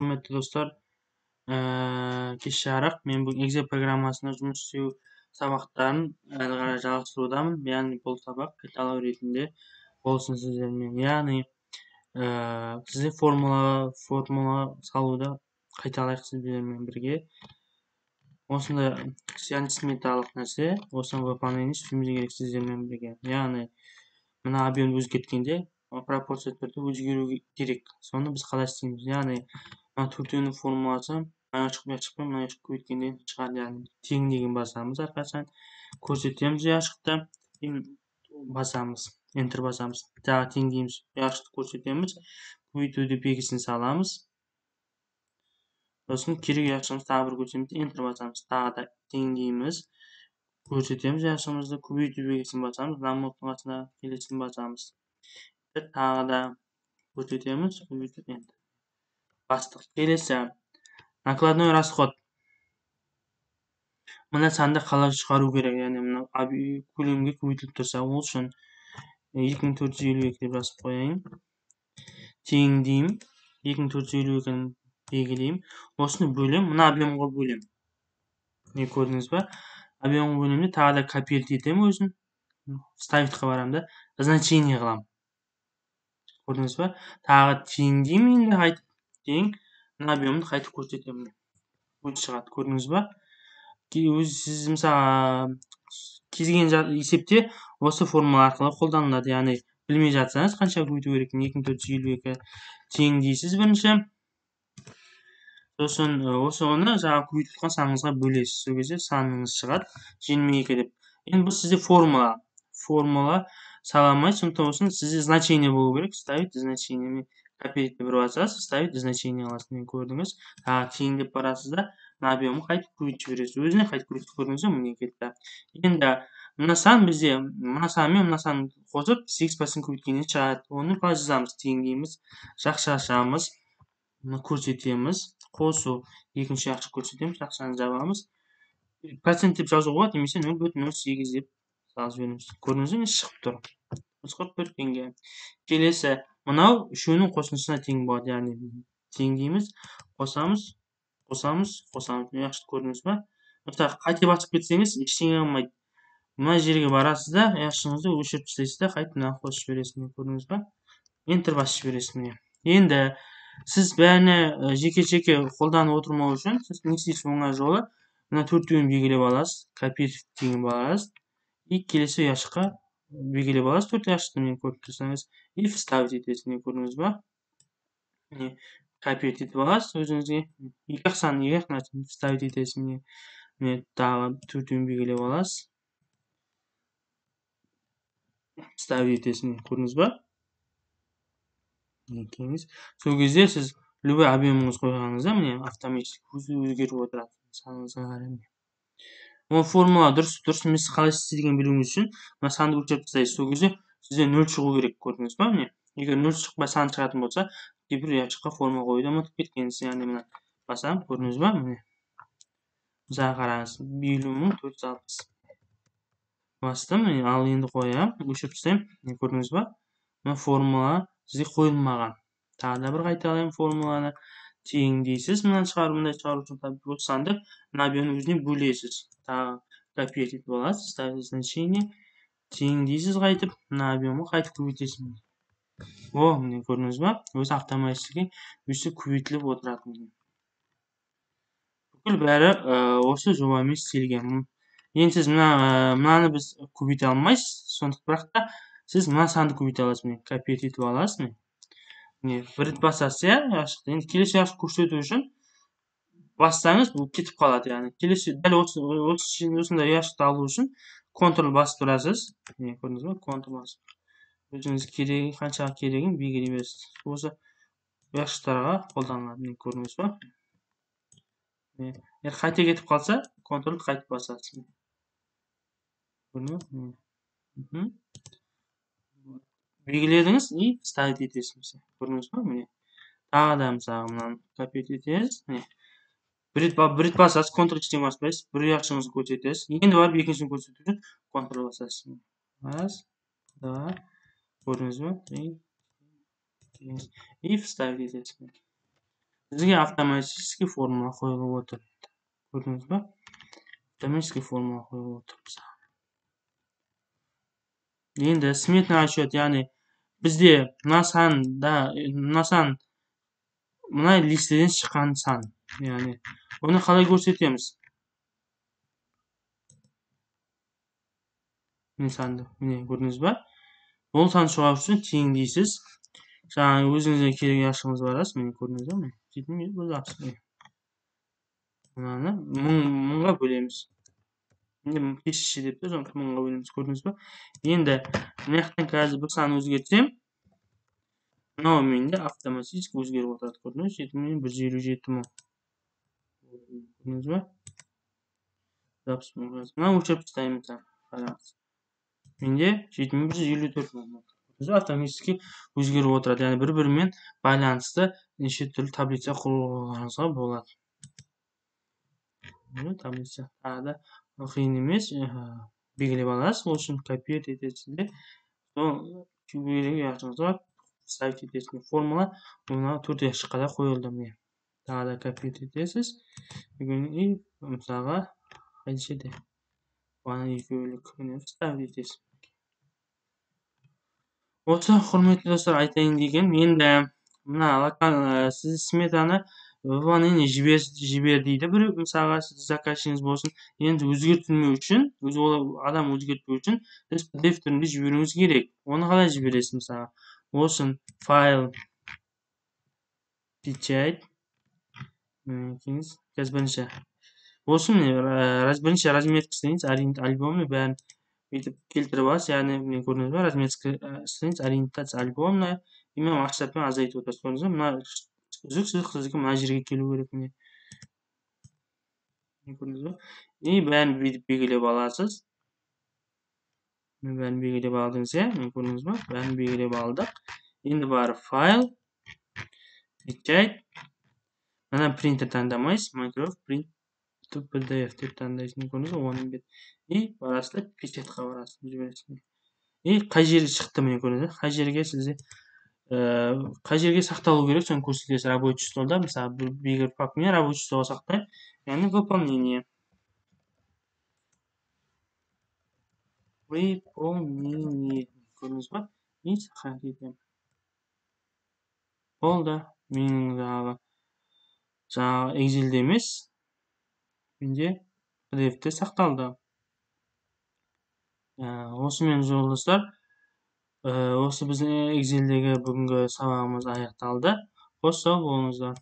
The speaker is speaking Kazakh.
Құрметті достар, кеш жарық. Мен бұл Excel программасында жұмыс істеу сабақтарын әрі қарай жалғастырудамын. Яғни бұл сабақ қайталау ретінде болсын сіздермен. Яғни сізде формула салуды қайталайық сіздермен бірге. Осындай сметалық нәрсе, осыны выполнение істеуіміз керек сіздермен бірге. Яғни мына объем өзгерткенде пропорция түрде өзгеру керек. Соны біз қалай істейміз? Яғни мына төртеуінің формуласы мына шықпай мына көбейткенде шығады. Яғни тең деген басамыз, әрқашан көрсетеміз ұяшықты, басамыз, enter басамыз. Тағы тең дейміз, ұяшықты көрсетеміз, көбейтуді белгісін саламыз. Сосын керек ұяшығымыз тағы бір көрсетеміз, enter басамыз. Тағы да тең дейміз, көрсетеміз ұяшығымызды, көбейту белгісін басамыз, намножка қасына келесін басамыз. Тағы да көрсетеміз, көбейтіп enter. Бастық. Келесі накладной расход. Мына санды қалай шығару керек? Яғни мына көлемге көбейтіліп тұрса, ол үшін 2452 деп жазып қояйын. Тең деймін, 2452-ні белгілеймін. Осыны бөлем, мына объемға бөлем. Не көрдіңіз ба? Объемға бөлемде тағы да копировать етемін өзін. Ставитқа барам да, значение қылам. Көрдіңіз ба? Тағы тең деймін, енді қайтып тең, мына объемды қайтып көрсетемін. Өте шығады, көрдіңіз ба? Сіз мысалы кезген есепте осы формула арқылы қолданылады. Яғни білмей жатсаңыз, қанша көбейту керек? 2452 тең дейсіз бірінші. Сосын оны жаңа көбейтіп тұрған саныңызға бөлесіз. Сол кезде саныңыз шығады 22 деп. Енді бұл сізде формула сала алмайсыз, сондықтан осыны сізде значение болу керек. Ставить значение. Копировать бір басасыз, ставить значение аласыз. Мен көрдіңіз. Тең деп барасыз да, мына объемы қайтып көбейтіп жібересіз. Өзіне қайтып көбейтіп көрдіңіз бе? Міне кетті. Енді мына сан бізде мына сан мен мына сан қосып 8% көбейткеннен шығады. Оны қалай жазамыз? Тең дейміз, жақша ашамыз, көрсетеміз, қосу екінші жақша көрсетеміз, жақшаны жабамыз. Процент деп жазуға болады, немесе 0,08 деп жазып жібереміз. Көрдіңіз бе? Шығып тұр. 44 теңге. Келесі мынау үшеуінің қосындысына тең болады. Яғни тең дейміз, қосамыз. Жақсы көрдіңіз ба? Мысалы қате басып кетсеңіз, ештеңе қылмайды. Мына жерге барасыз да, ұяшығыңызды өшіріп тастайсыз да, қайтып мына қосып жібересіз. Көрдіңіз ба? Enter басып жібересіз. Енді сіз бәріне жеке-жеке қолданып отырмау үшін, сіз не істейсіз? Оңай жолы мына төртеуін белгілеп аласыз, копировать деген барасыз, и келесі ұяшыққа белгілеп аласыз. Төрт ұяшықты мен көріп тұрсаңыз, и вставить етесіз. Көрдіңіз ба? Копировать етіп аласыз өзіңізге. Екі ақсаны вставить етесіз. Тағы төртеуін белгілеп аласыз. Вставить етесіз. Көрдіңіз ба? Сол кезде сіз любой объемыңыз қойғаныңызда, міне автоматик өзгеріп отырады. Саныңызға қарай. Ол формула дұрыс емес қалай істегенін білуіңіз үшін, мына санды өлшеп тастайсыз. Сол кезде сізде 0 шығу керек, көрдіңіз ба? Міне. Егер 0 шықпай сан шығатын болса, кейбір ұяшыққа формула қоюды ұмытып кеткенсіз. Яғни мына басам, көрдіңіз ба? Міне. Мысалға қараңыз, 50.460. Бастым, ал енді қоям, өлшеп тастайым. Көрдіңіз ба? Мына формула сізге қойылмаған. Тағы да бір қайталайым формуланы. Тең дейсіз, мынаны шығаруындай шығару үшін бұл санды мына объемның өзіне бөлесіз. Тағы копировать етіп аласыз, ставить значение. Тең дейсіз, қайтып мына объемы қайтып көбейтесіз. Міне көрдіңіз ба? Өзі автоматически өсіп көбейтіліп отырады. Бүкіл бәрі осы жобамен істелген. Енді сіз мынаны біз көбейте алмайсыз, сондықтан бірақ та сіз мына санды көбейте аласыз. Копировать етіп аласыз. Бір рет басасыз, енді келесі ұяшық көрсету үшін бассаңыз, бұл кетіп қалады. Яғни келесі дәл осындай ұяшықты алу үшін Ctrl басып тұрасыз. Көрдіңіз ба? Ctrl басып. Өзіңіз керегі, қанша керегін белгілей бересіз. Осы ұяшықтарға қолданылады. Көрдіңіз ба? Егер қате кетіп қалса, Ctrl қайтып басасыз. Белгіледіңіз и ставить етесіз. Көрдіңіз ба? Тағы да мысалы мынаны копировать етесіз. Бір рет басасыз, Ctrl ештеңе баспайсыз, бір ұяшығыңызды көрсетесіз. Енді барып екіншісін көрсету үшін Ctrl басасыз. Раз, два, көрдіңіз ба? И вставить етесіз. Sizге автоматический формула қойылып отыр. Көрдіңіз ба? Автоматический формула қойылып отыр. Енді сметный расчет, яғни бізде мына сан мына листеден шыққан сан. Яғни оны қалай көрсетеміз? Міне санды, міне көрдіңіз ба? Ол сан шығару үшін теңдейсіз. Жаңағы өзіңізге керек ашығыңыз барасыз, міне көрдіңіз ба? Міне мынаны мыңға бөлеміз. Енді кешіші деп те жаңағы мыңға бөлеміз, көрдіңіз ба? Енді мына жақтан қазір бір сан өзгертсем, мынау менде автоматически өзгеріп отырады. Көрдіңіз, 7157 мың. Көрдіңіз ба? Мына өлшеп тастаймын. Қараңыз. Менде 7154 мың. Автоматически өзгеріп отырады. Яғни бір-бірімен байланысты неше түрлі таблица құруыңызға болады. Таблица. Тағы да қиын емес, белгілеп аласыз. Ол үшін копировать етесіз. Сол белгілеп ставить етесіз. Формула мына 4 шыққада қойылды. Тағы да копировать етесіз. И мысалға қай жерде? Бана екеулік ставить етесіз. Осы құрметті достар, айтайын деген, енді мына сіз сметаны выполнение жібер дейді біреу, мысалға сіз заказчигіңіз болсын. Енді өзгертілмеу үшін, адам өзгертпеу үшін сіз PDF түрінде жіберуіңіз керек. Оны қалай жібересіз? Мысалға болсын файл печать. Қазір бірінші болсын, бірінші разметка страниц альбомный бәрін бүйтіп келтіріп аласыз. Яғни мен көрдіңіз ба, разметка страниц ориентация альбомная. Мен масштабпен азайтып отырсыз. Көрдіңіз ба? Мына сіздікі мына жерге келу керек. Міне көрдіңіз ба? И бәрін бүйтіп белгілеп аласыз. Мен бәрін белгілеп алдыңыз, мен көрдіңіз ба? Бәрін белгілеп алдық. Енді барып файл печать. Мына принтер таңдамайсыз. Microsoft print to PDF деп таңдайсыз. Көрдіңіз ба? Оның бет. И барасыз, печатьқа барасыз, жібересіз. И қай жерге шықты, мен көрдіңіз ба? Қай жерге сақталу керек, соны көрсетесіз. Рабочий столда, мысалы, бегір папкамен рабочий столға сақтаймын. Яғни выполнение. Көрдіңіз ба? И сохранить етемін. Болды. Менің жаңағы Excel'де емес, менде PDF-те сақталды. Осымен жолдастар, осы біздің Excel'дегі бүгінгі сабағымыз аяқталды. Қош сау болыңыздар.